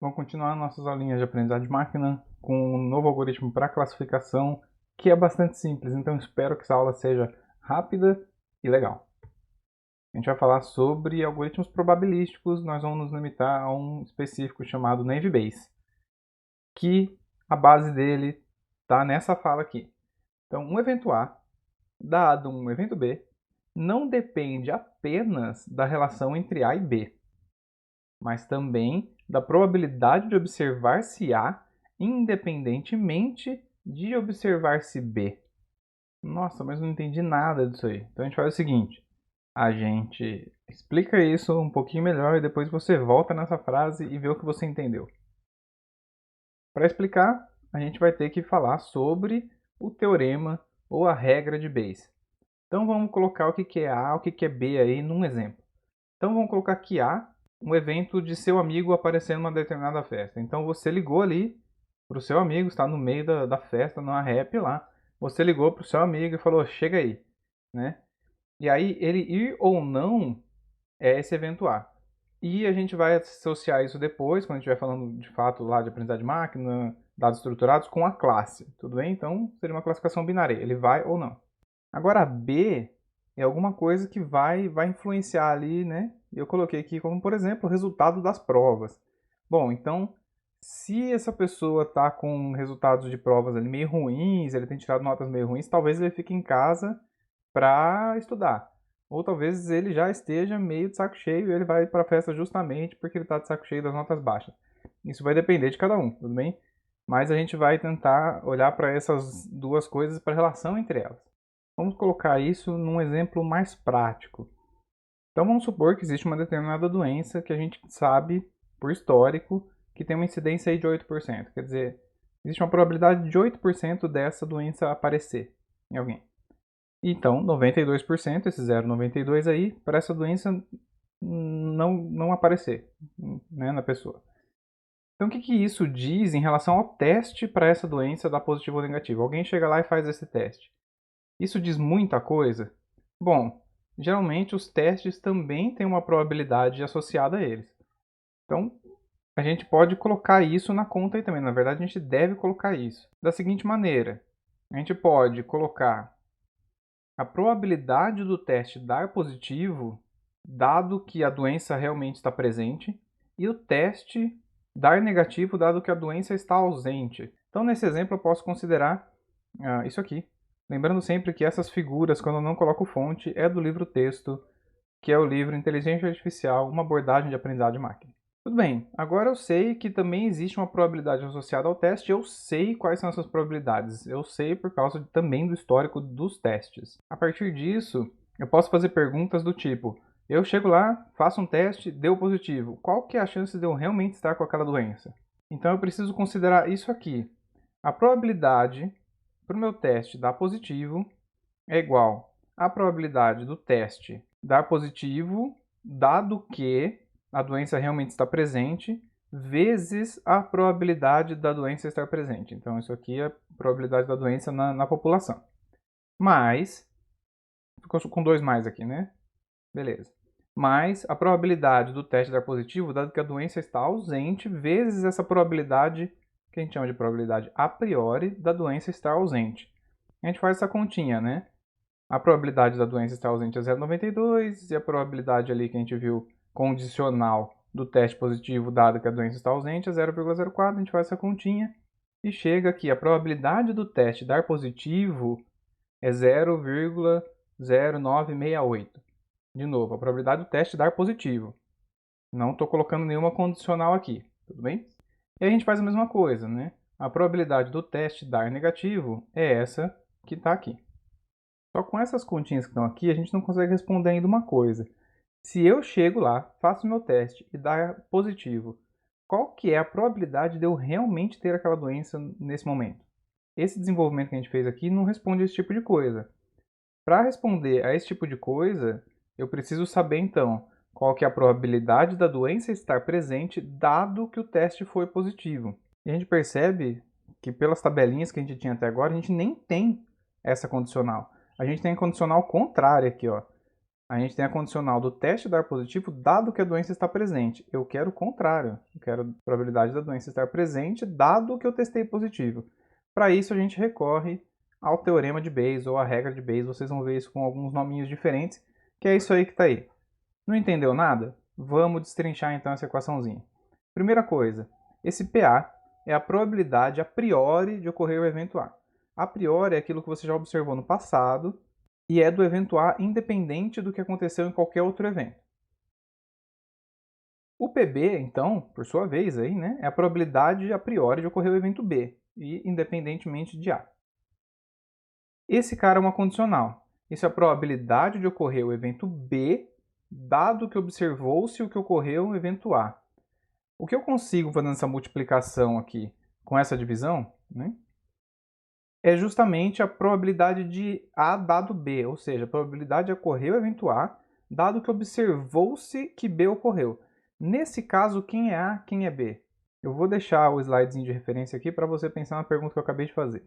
Vamos continuar nossas aulinhas de aprendizagem de máquina com um novo algoritmo para classificação que é bastante simples, então espero que essa aula seja rápida e legal. A gente vai falar sobre algoritmos probabilísticos, nós vamos nos limitar a um específico chamado Naive Bayes, que a base dele está nessa fala aqui. Então, um evento A, dado um evento B, não depende apenas da relação entre A e B, mas também da probabilidade de observar-se A independentemente de observar-se B. Nossa, mas não entendi nada disso aí. Então a gente faz o seguinte, a gente explica isso um pouquinho melhor e depois você volta nessa frase e vê o que você entendeu. Para explicar, a gente vai ter que falar sobre o teorema ou a regra de Bayes. Então vamos colocar o que é A, o que é B aí num exemplo. Então vamos colocar aqui A, um evento de seu amigo aparecer numa determinada festa. Então você ligou ali para o seu amigo, está no meio da festa, numa rap lá. Você ligou para o seu amigo e falou, chega aí, né? E aí ele ir ou não é esse evento A. E a gente vai associar isso depois, quando a gente estiver falando de fato lá de aprendizagem de máquina, dados estruturados, com a classe. Tudo bem? Então seria uma classificação binária, ele vai ou não. Agora B é alguma coisa que vai influenciar ali, né? Eu coloquei aqui como, por exemplo, o resultado das provas. Bom, então, se essa pessoa está com resultados de provas ali meio ruins, ele tem tirado notas meio ruins, talvez ele fique em casa para estudar. Ou talvez ele já esteja meio de saco cheio e ele vai para a festa justamente porque ele está de saco cheio das notas baixas. Isso vai depender de cada um, tudo bem? Mas a gente vai tentar olhar para essas duas coisas, para a relação entre elas. Vamos colocar isso num exemplo mais prático. Então vamos supor que existe uma determinada doença que a gente sabe, por histórico, que tem uma incidência aí de 8%. Quer dizer, existe uma probabilidade de 8% dessa doença aparecer em alguém. Então, 92%, esse 0,92 aí, para essa doença não aparecer, né, na pessoa. Então o que isso diz em relação ao teste para essa doença dar positivo ou negativo? Alguém chega lá e faz esse teste. Isso diz muita coisa? Bom, geralmente os testes também têm uma probabilidade associada a eles. Então, a gente pode colocar isso na conta aí também. Na verdade, a gente deve colocar isso. Da seguinte maneira, a gente pode colocar a probabilidade do teste dar positivo, dado que a doença realmente está presente, e o teste dar negativo, dado que a doença está ausente. Então, nesse exemplo, eu posso considerar isso aqui. Lembrando sempre que essas figuras, quando eu não coloco fonte, é do livro texto, que é o livro Inteligência Artificial, uma abordagem de aprendizado de máquina. Tudo bem, agora eu sei que também existe uma probabilidade associada ao teste, eu sei quais são essas probabilidades, eu sei por causa também do histórico dos testes. A partir disso, eu posso fazer perguntas do tipo, eu chego lá, faço um teste, deu positivo, qual que é a chance de eu realmente estar com aquela doença? Então eu preciso considerar isso aqui. A probabilidade para o meu teste dar positivo é igual à probabilidade do teste dar positivo, dado que a doença realmente está presente, vezes a probabilidade da doença estar presente. Então, isso aqui é a probabilidade da doença na população. Mais, ficou com 2 mais aqui, né? Beleza. Mais a probabilidade do teste dar positivo, dado que a doença está ausente, vezes essa probabilidade, que a gente chama de probabilidade a priori, da doença estar ausente. A gente faz essa continha, né? A probabilidade da doença estar ausente é 0,92 e a probabilidade ali que a gente viu condicional do teste positivo, dado que a doença está ausente, é 0,04. A gente faz essa continha e chega aqui. A probabilidade do teste dar positivo é 0,0968. De novo, a probabilidade do teste dar positivo. Não estou colocando nenhuma condicional aqui, tudo bem? E a gente faz a mesma coisa, né? A probabilidade do teste dar negativo é essa que está aqui. Só com essas continhas que estão aqui, a gente não consegue responder ainda uma coisa. Se eu chego lá, faço meu teste e dá positivo, qual que é a probabilidade de eu realmente ter aquela doença nesse momento? Esse desenvolvimento que a gente fez aqui não responde a esse tipo de coisa. Para responder a esse tipo de coisa, eu preciso saber então qual que é a probabilidade da doença estar presente, dado que o teste foi positivo. E a gente percebe que pelas tabelinhas que a gente tinha até agora, a gente nem tem essa condicional. A gente tem a condicional contrária aqui, ó. a gente tem a condicional do teste dar positivo dado que a doença está presente. Eu quero o contrário. Eu quero a probabilidade da doença estar presente dado que eu testei positivo. Para isso, a gente recorre ao teorema de Bayes ou à regra de Bayes. Vocês vão ver isso com alguns nominhos diferentes, que é isso aí que está aí. Não entendeu nada? Vamos destrinchar então essa equaçãozinha. Primeira coisa, esse PA é a probabilidade a priori de ocorrer o evento A. A priori é aquilo que você já observou no passado e é do evento A independente do que aconteceu em qualquer outro evento. O PB, então, por sua vez, aí, né, é a probabilidade a priori de ocorrer o evento B, e independentemente de A. Esse cara é uma condicional. Isso é a probabilidade de ocorrer o evento B, dado que observou-se o que ocorreu no evento A. O que eu consigo fazendo essa multiplicação aqui com essa divisão, né, é justamente a probabilidade de A dado B, ou seja, a probabilidade de ocorrer o evento A, dado que observou-se que B ocorreu. Nesse caso, quem é A, quem é B? Eu vou deixar o slidezinho de referência aqui para você pensar na pergunta que eu acabei de fazer.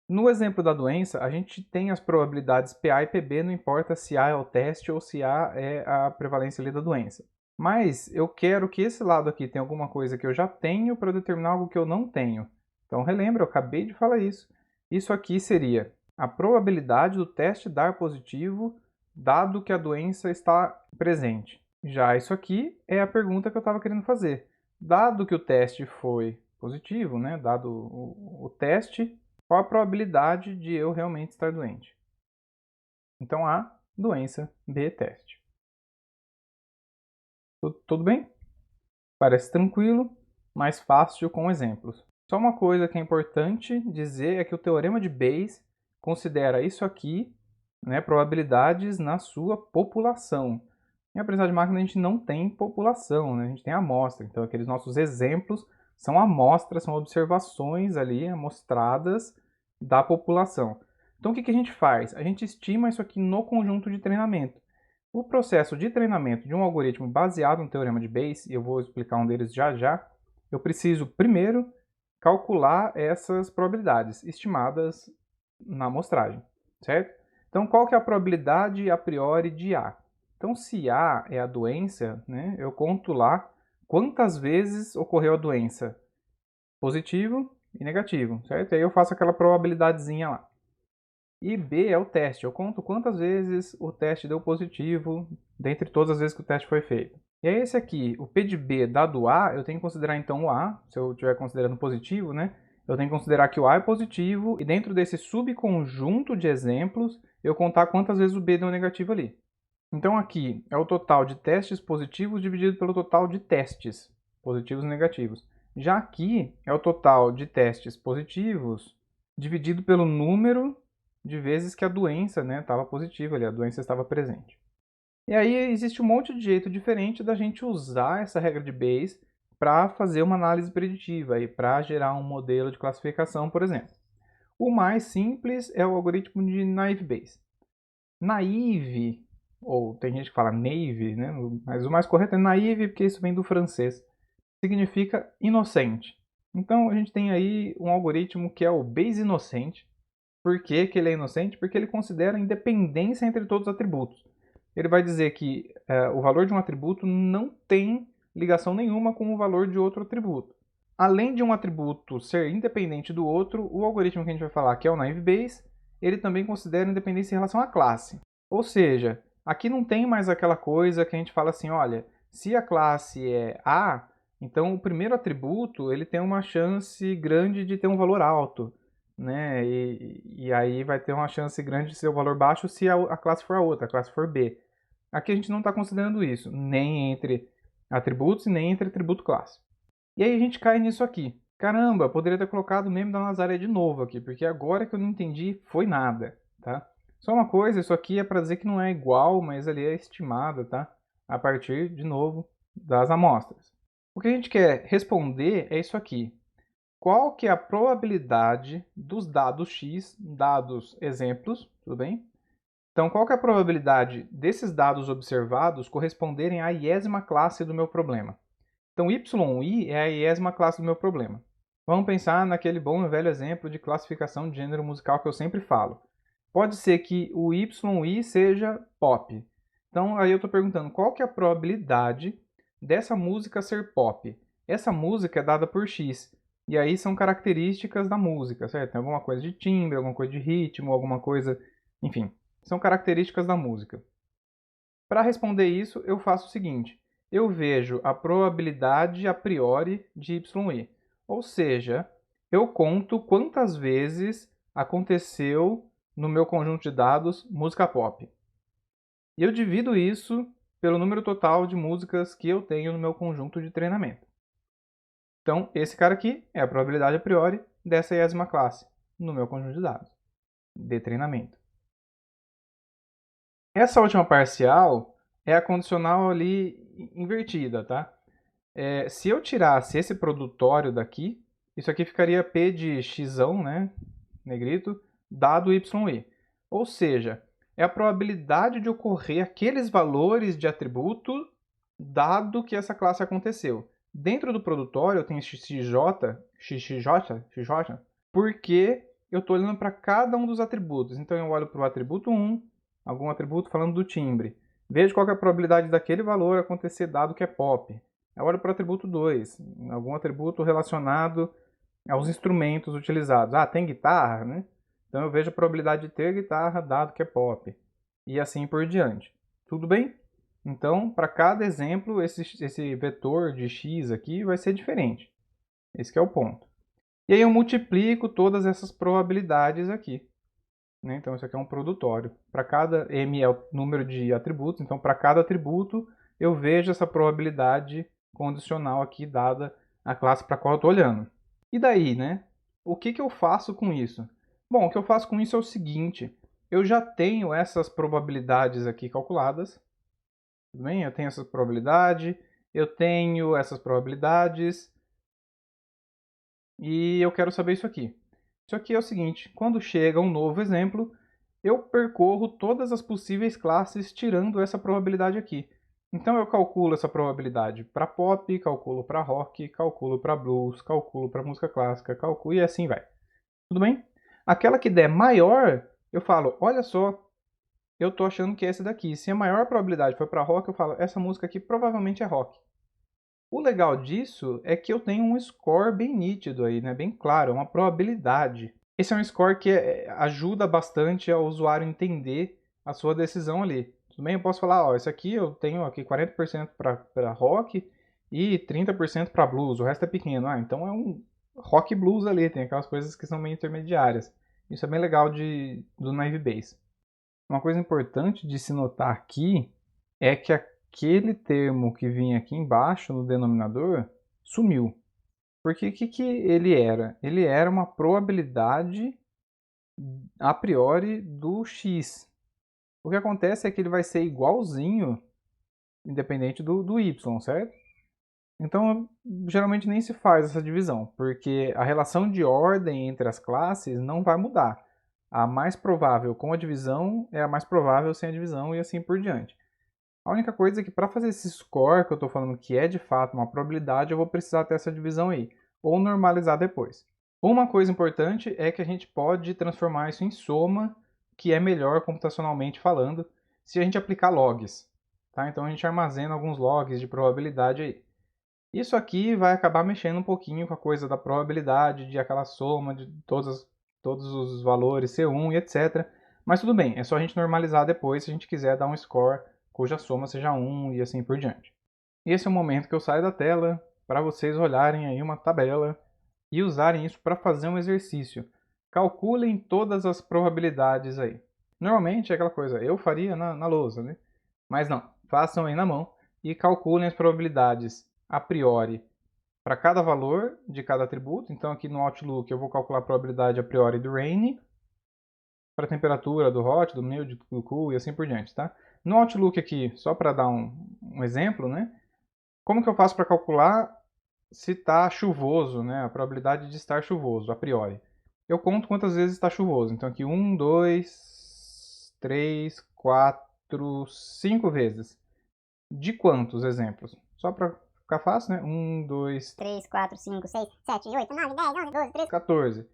No exemplo da doença, a gente tem as probabilidades PA e PB, não importa se A é o teste ou se A é a prevalência ali da doença. Mas eu quero que esse lado aqui tenha alguma coisa que eu já tenho para determinar algo que eu não tenho. Então relembra, eu acabei de falar isso. Isso aqui seria a probabilidade do teste dar positivo, dado que a doença está presente. Já isso aqui é a pergunta que eu estava querendo fazer. Dado que o teste foi positivo, né? Dado o teste, qual a probabilidade de eu realmente estar doente? Então A, doença, B, teste. Tudo bem? Parece tranquilo, mas fácil com exemplos. Só uma coisa que é importante dizer é que o teorema de Bayes considera isso aqui, né, probabilidades na sua população. Em aprendizagem de máquina a gente não tem população, né? A gente tem amostra. Então aqueles nossos exemplos são amostras, são observações ali amostradas da população. Então o que a gente faz? A gente estima isso aqui no conjunto de treinamento. O processo de treinamento de um algoritmo baseado no teorema de Bayes, e eu vou explicar um deles já já, eu preciso primeiro calcular essas probabilidades estimadas na amostragem, certo? Então qual que é a probabilidade a priori de A? Então se A é a doença, né, eu conto lá quantas vezes ocorreu a doença, positivo e negativo, certo? E aí eu faço aquela probabilidadezinha lá. E B é o teste. Eu conto quantas vezes o teste deu positivo, dentre todas as vezes que o teste foi feito. E é esse aqui, o P de B dado A, eu tenho que considerar então o A, se eu estiver considerando positivo, né? Eu tenho que considerar que o A é positivo, e dentro desse subconjunto de exemplos, eu contar quantas vezes o B deu negativo ali. Então aqui é o total de testes positivos dividido pelo total de testes positivos e negativos. Já aqui é o total de testes positivos dividido pelo número de vezes que a doença estava positiva ali, a doença estava presente. E aí existe um monte de jeito diferente da gente usar essa regra de Bayes para fazer uma análise preditiva e para gerar um modelo de classificação, por exemplo. O mais simples é o algoritmo de Naive Bayes. Naive, ou tem gente que fala naive, né? Mas o mais correto é naive porque isso vem do francês. Significa inocente. Então a gente tem aí um algoritmo que é o Bayes inocente. Por que ele é inocente? Porque ele considera a independência entre todos os atributos. Ele vai dizer que o valor de um atributo não tem ligação nenhuma com o valor de outro atributo. Além de um atributo ser independente do outro, o algoritmo que a gente vai falar, que é o Naive Bayes, ele também considera independência em relação à classe. Ou seja, aqui não tem mais aquela coisa que a gente fala assim, olha, se a classe é A, então o primeiro atributo ele tem uma chance grande de ter um valor alto, né? E aí vai ter uma chance grande de ser o valor baixo se a classe for a outra, a classe for B. Aqui a gente não está considerando isso, nem entre atributos e nem entre atributo classe. E aí a gente cai nisso aqui. Caramba, poderia ter colocado o meme da Nazaré de novo aqui, porque agora que eu não entendi foi nada, tá? Só uma coisa, isso aqui é para dizer que não é igual, mas ali é estimada, tá? A partir, de novo, das amostras. O que a gente quer responder é isso aqui. Qual que é a probabilidade dos dados X, dados exemplos, tudo bem? Então, qual que é a probabilidade desses dados observados corresponderem à iésima classe do meu problema? Então, yi é a iésima classe do meu problema. Vamos pensar naquele bom e velho exemplo de classificação de gênero musical que eu sempre falo. pode ser que o YI seja pop. Então aí eu estou perguntando qual que é a probabilidade dessa música ser pop. Essa música é dada por X. E aí são características da música, certo? Tem alguma coisa de timbre, alguma coisa de ritmo, alguma coisa... Enfim, são características da música. Para responder isso, eu faço o seguinte. Eu vejo a probabilidade a priori de YI. Ou seja, eu conto quantas vezes aconteceu no meu conjunto de dados música pop. E eu divido isso pelo número total de músicas que eu tenho no meu conjunto de treinamento. Então, esse cara aqui é a probabilidade a priori dessa iésima classe no meu conjunto de dados de treinamento. Essa última parcial é a condicional ali invertida, tá? Se eu tirasse esse produtório daqui, isso aqui ficaria P de x, né, negrito, dado YI. Ou seja, é a probabilidade de ocorrer aqueles valores de atributo dado que essa classe aconteceu. Dentro do produtório eu tenho XJ, porque eu estou olhando para cada um dos atributos. Então eu olho para o atributo 1, algum atributo falando do timbre. Vejo qual é a probabilidade daquele valor acontecer dado que é pop. Eu olho para o atributo 2, algum atributo relacionado aos instrumentos utilizados. Ah, tem guitarra, né? Então eu vejo a probabilidade de ter guitarra dado que é pop. E assim por diante. Tudo bem? Então, para cada exemplo, esse vetor de x aqui vai ser diferente. Esse é o ponto. E aí eu multiplico todas essas probabilidades aqui. Né? Então, isso aqui é um produtório. Para cada m é o número de atributos, então para cada atributo eu vejo essa probabilidade condicional aqui dada a classe para a qual eu estou olhando. E daí, né? O que eu faço com isso? Bom, o que eu faço com isso é o seguinte. Eu já tenho essas probabilidades aqui calculadas. Tudo bem? Eu tenho essa probabilidade, eu tenho essas probabilidades e eu quero saber isso aqui. Isso aqui é o seguinte, quando chega um novo exemplo, eu percorro todas as possíveis classes tirando essa probabilidade aqui. Então eu calculo essa probabilidade para pop, calculo para rock, calculo para blues, calculo para música clássica, calculo e assim vai. Tudo bem? Aquela que der maior, eu falo, olha só, eu tô achando que é esse daqui. Se a maior probabilidade for para rock, eu falo, essa música aqui provavelmente é rock. O legal disso é que eu tenho um score bem nítido aí, né? Bem claro, é uma probabilidade. Esse é um score que ajuda bastante ao usuário entender a sua decisão ali. Tudo bem? Eu posso falar, ó, isso aqui eu tenho aqui 40% para rock e 30% para blues, o resto é pequeno. Ah, então é um rock blues ali, tem aquelas coisas que são meio intermediárias. Isso é bem legal do Naive Bayes. Uma coisa importante de se notar aqui é que aquele termo que vinha aqui embaixo no denominador sumiu. Porque o que ele era? Ele era uma probabilidade a priori do x. O que acontece é que ele vai ser igualzinho independente do y, certo? Então, geralmente nem se faz essa divisão, porque a relação de ordem entre as classes não vai mudar. A mais provável com a divisão é a mais provável sem a divisão e assim por diante. A única coisa é que para fazer esse score que eu estou falando que é de fato uma probabilidade, eu vou precisar ter essa divisão aí, ou normalizar depois. Uma coisa importante é que a gente pode transformar isso em soma, que é melhor computacionalmente falando, se a gente aplicar logs. Tá? Então a gente armazena alguns logs de probabilidade aí. Isso aqui vai acabar mexendo um pouquinho com a coisa da probabilidade, de aquela soma de todos os valores C1 e etc. Mas tudo bem, é só a gente normalizar depois se a gente quiser dar um score cuja soma seja 1 e assim por diante. E esse é o momento que eu saio da tela para vocês olharem aí uma tabela e usarem isso para fazer um exercício. Calculem todas as probabilidades aí. Normalmente é aquela coisa, eu faria na lousa, né? Mas não, façam aí na mão e calculem as probabilidades a priori para cada valor de cada atributo. Então aqui no Outlook eu vou calcular a probabilidade a priori do rain, para a temperatura do hot, do mild, do cool e assim por diante, tá? No Outlook aqui, só para dar um exemplo, né? Como que eu faço para calcular se está chuvoso, né? A probabilidade de estar chuvoso, a priori. Eu conto quantas vezes está chuvoso. Então aqui 1, 2, 3, 4, 5 vezes. De quantos exemplos? Só para ficar fácil, né? 1, 2, 3, 4, 5, 6, 7, 8, 9, 10, 11, 12, 13. 14.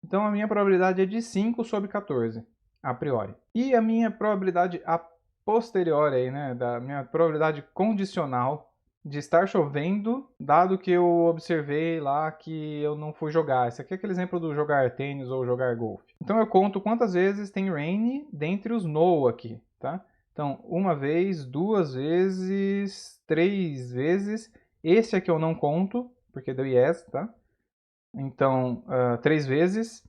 Então a minha probabilidade é de 5 sobre 14. a priori. E a minha probabilidade a posteriori aí, né, da minha probabilidade condicional de estar chovendo, dado que eu observei lá que eu não fui jogar. Esse aqui é aquele exemplo do jogar tênis ou jogar golfe. Então eu conto quantas vezes tem rain dentre os no aqui, tá? Então, uma vez, duas vezes, três vezes. Esse aqui eu não conto, porque deu yes, tá? Então, três vezes.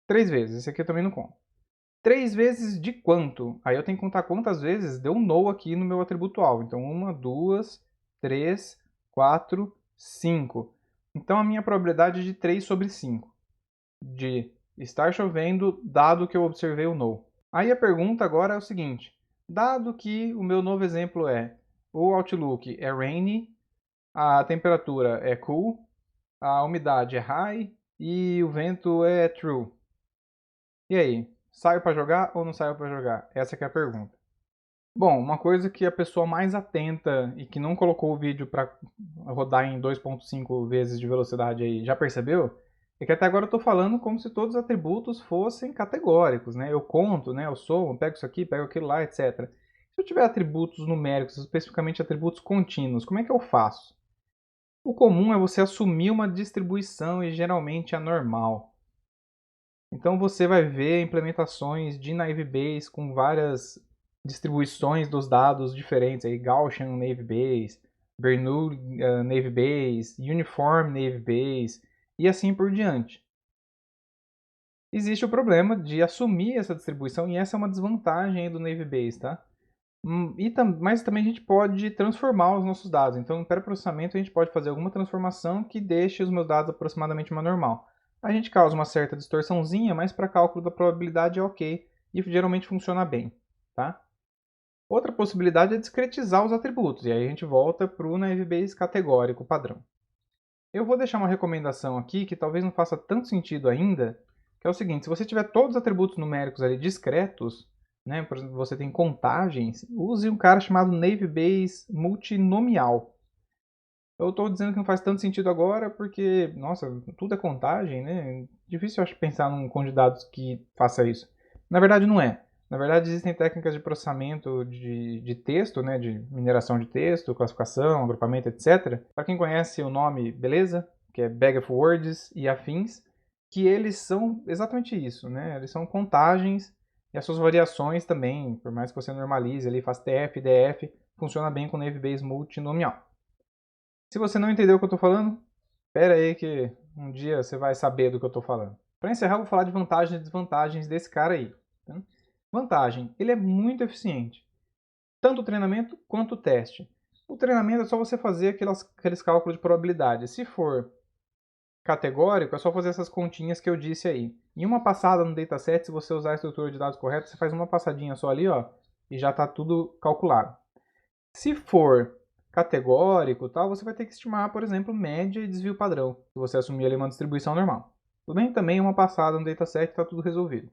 Três vezes, esse aqui eu também não conto. Três vezes de quanto? Aí eu tenho que contar quantas vezes deu no aqui no meu atributo alvo. Então, uma, duas, três, quatro, cinco. Então, a minha probabilidade é de 3 sobre 5 de estar chovendo, dado que eu observei o no. Aí a pergunta agora é o seguinte: dado que o meu novo exemplo é o outlook é rainy, a temperatura é cool, a umidade é high e o vento é true. E aí, saio para jogar ou não saio para jogar? Essa que é a pergunta. Bom, uma coisa que a pessoa mais atenta e que não colocou o vídeo para rodar em 2.5 vezes de velocidade aí já percebeu é que até agora eu estou falando como se todos os atributos fossem categóricos, né? Eu conto, né? Eu sou, eu pego isso aqui, pego aquilo lá, etc. Se eu tiver atributos numéricos, especificamente atributos contínuos, como é que eu faço? O comum é você assumir uma distribuição e geralmente é normal. Então você vai ver implementações de Naive Bayes com várias distribuições dos dados diferentes, aí Gaussian Naive Bayes, Bernoulli Naive Bayes, Uniform Naive Bayes e assim por diante. Existe o problema de assumir essa distribuição e essa é uma desvantagem do Naive Bayes, tá? Mas também a gente pode transformar os nossos dados. Então, no pré-processamento, a gente pode fazer alguma transformação que deixe os meus dados aproximadamente uma normal. A gente causa uma certa distorçãozinha, mas para cálculo da probabilidade é ok e geralmente funciona bem. Tá? Outra possibilidade é discretizar os atributos, e aí a gente volta para o Naive Bayes categórico padrão. Eu vou deixar uma recomendação aqui que talvez não faça tanto sentido ainda, que é o seguinte: se você tiver todos os atributos numéricos ali discretos, né, por exemplo, você tem contagens, use um cara chamado Naive Bayes multinomial. Eu estou dizendo que não faz tanto sentido agora porque, nossa, tudo é contagem, né? Difícil, eu acho, pensar num conjunto de dados que faça isso. Na verdade, não é. Na verdade, existem técnicas de processamento de texto, né, de mineração de texto, classificação, agrupamento, etc. Para quem conhece o nome, beleza? Que é Bag of Words e afins, que eles são exatamente isso, né? Eles são contagens e as suas variações também, por mais que você normalize ali, faça TF, DF, funciona bem com Naive Bayes multinomial. Se você não entendeu o que eu estou falando, espera aí que um dia você vai saber do que eu estou falando. Para encerrar, eu vou falar de vantagens e desvantagens desse cara aí. Tá? Vantagem, ele é muito eficiente. Tanto o treinamento quanto o teste. O treinamento é só você fazer aqueles cálculos de probabilidade. Se for categórico, é só fazer essas continhas que eu disse aí. Em uma passada no dataset, se você usar a estrutura de dados correta, você faz uma passadinha só ali, ó, e já está tudo calculado. Se for categórico, tal, você vai ter que estimar, por exemplo, média e desvio padrão, se você assumir ali uma distribuição normal. Tudo bem? Também uma passada no dataset está tudo resolvido.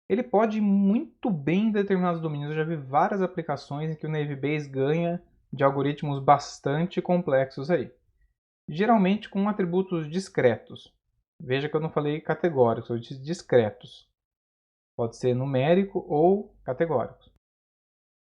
Ele pode ir muito bem em determinados domínios. Eu já vi várias aplicações em que o Naive Bayes ganha de algoritmos bastante complexos aí. Geralmente com atributos discretos. Veja que eu não falei categóricos, eu disse discretos. Pode ser numérico ou categórico.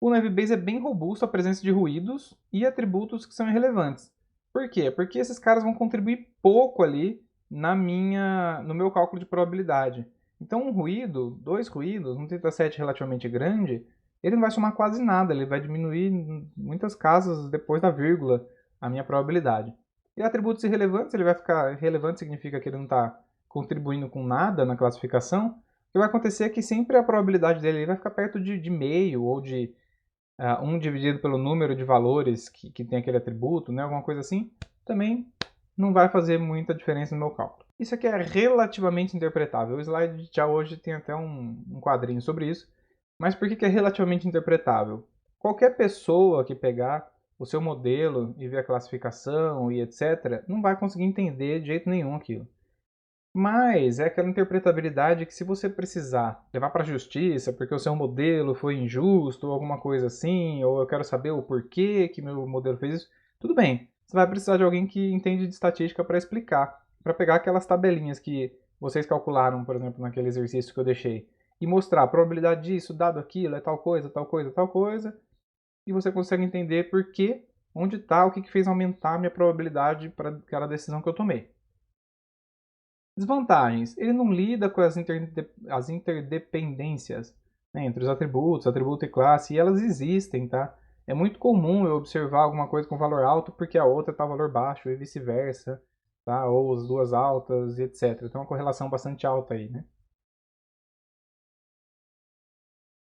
O Naive Bayes é bem robusto à presença de ruídos e atributos que são irrelevantes. Por quê? Porque esses caras vão contribuir pouco ali no meu cálculo de probabilidade. Então um ruído, dois ruídos, um dataset relativamente grande, ele não vai somar quase nada, ele vai diminuir em muitas casas depois da vírgula a minha probabilidade. E atributos irrelevantes, ele vai ficar irrelevante, significa que ele não está contribuindo com nada na classificação. O que vai acontecer é que sempre a probabilidade dele vai ficar perto de meio ou de 1 dividido pelo número de valores que tem aquele atributo, né, alguma coisa assim, também não vai fazer muita diferença no meu cálculo. Isso aqui é relativamente interpretável. O slide já hoje tem até um quadrinho sobre isso. Mas por que é relativamente interpretável? Qualquer pessoa que pegar o seu modelo e ver a classificação e etc., não vai conseguir entender de jeito nenhum aquilo. Mas é aquela interpretabilidade que se você precisar levar para a justiça porque o seu modelo foi injusto ou alguma coisa assim, ou eu quero saber o porquê que meu modelo fez isso, tudo bem. Você vai precisar de alguém que entende de estatística para explicar, para pegar aquelas tabelinhas que vocês calcularam, por exemplo, naquele exercício que eu deixei, e mostrar a probabilidade disso, dado aquilo, é tal coisa, tal coisa, tal coisa, e você consegue entender por que, onde está, o que fez aumentar a minha probabilidade para aquela decisão que eu tomei. Desvantagens. Ele não lida com as interdependências, né, entre os atributos, atributo e classe, e elas existem, tá? É muito comum eu observar alguma coisa com valor alto porque a outra está valor baixo e vice-versa, tá? Ou as duas altas e etc. Tem uma correlação bastante alta aí, né?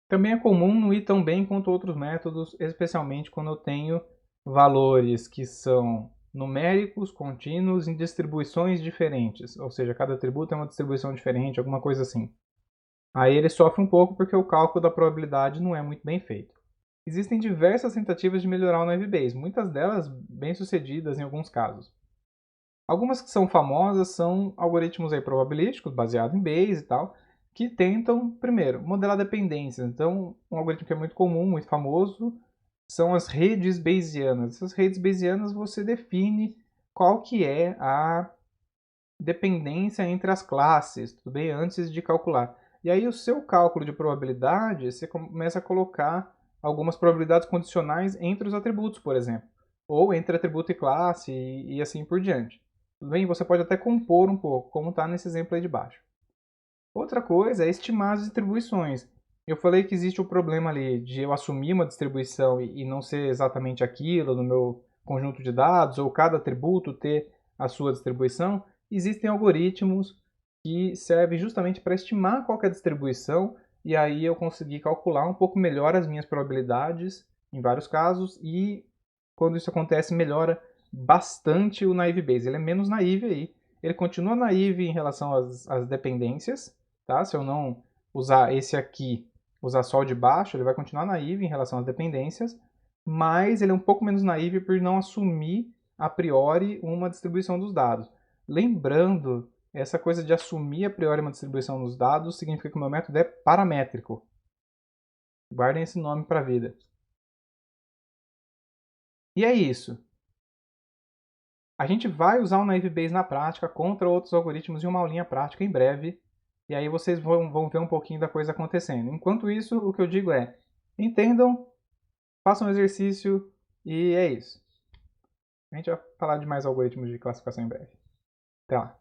Também é comum não ir tão bem quanto outros métodos, especialmente quando eu tenho valores que são numéricos, contínuos, em distribuições diferentes. Ou seja, cada atributo é uma distribuição diferente, alguma coisa assim. Aí ele sofre um pouco porque o cálculo da probabilidade não é muito bem feito. Existem diversas tentativas de melhorar o Naive Bayes, muitas delas bem-sucedidas em alguns casos. Algumas que são famosas são algoritmos aí probabilísticos, baseados em Bayes e tal, que tentam, primeiro, modelar dependências. Então, um algoritmo que é muito comum, muito famoso, são as redes Bayesianas. Essas redes Bayesianas você define qual que é a dependência entre as classes, tudo bem? Antes de calcular. E aí o seu cálculo de probabilidade, você começa a colocar algumas probabilidades condicionais entre os atributos, por exemplo. Ou entre atributo e classe e assim por diante. Tudo bem? Você pode até compor um pouco, como está nesse exemplo aí de baixo. Outra coisa é estimar as distribuições. Eu falei que existe o problema ali de eu assumir uma distribuição e não ser exatamente aquilo no meu conjunto de dados, ou cada atributo ter a sua distribuição. Existem algoritmos que servem justamente para estimar qual é a distribuição, e aí eu conseguir calcular um pouco melhor as minhas probabilidades, em vários casos, e quando isso acontece, melhora bastante o naive Bayes. Ele é menos naive aí. Ele continua naive em relação às dependências, tá? Se eu não usar esse aqui, usar só o de baixo, ele vai continuar naive em relação às dependências, mas ele é um pouco menos naive por não assumir a priori uma distribuição dos dados. Lembrando, essa coisa de assumir a priori uma distribuição dos dados significa que o meu método é paramétrico. Guardem esse nome para a vida. E é isso. A gente vai usar o Naive Bayes na prática contra outros algoritmos em uma aulinha prática em breve. E aí vocês vão ver um pouquinho da coisa acontecendo. Enquanto isso, o que eu digo é, entendam, façam um exercício e é isso. A gente vai falar de mais algoritmos de classificação em breve. Até lá.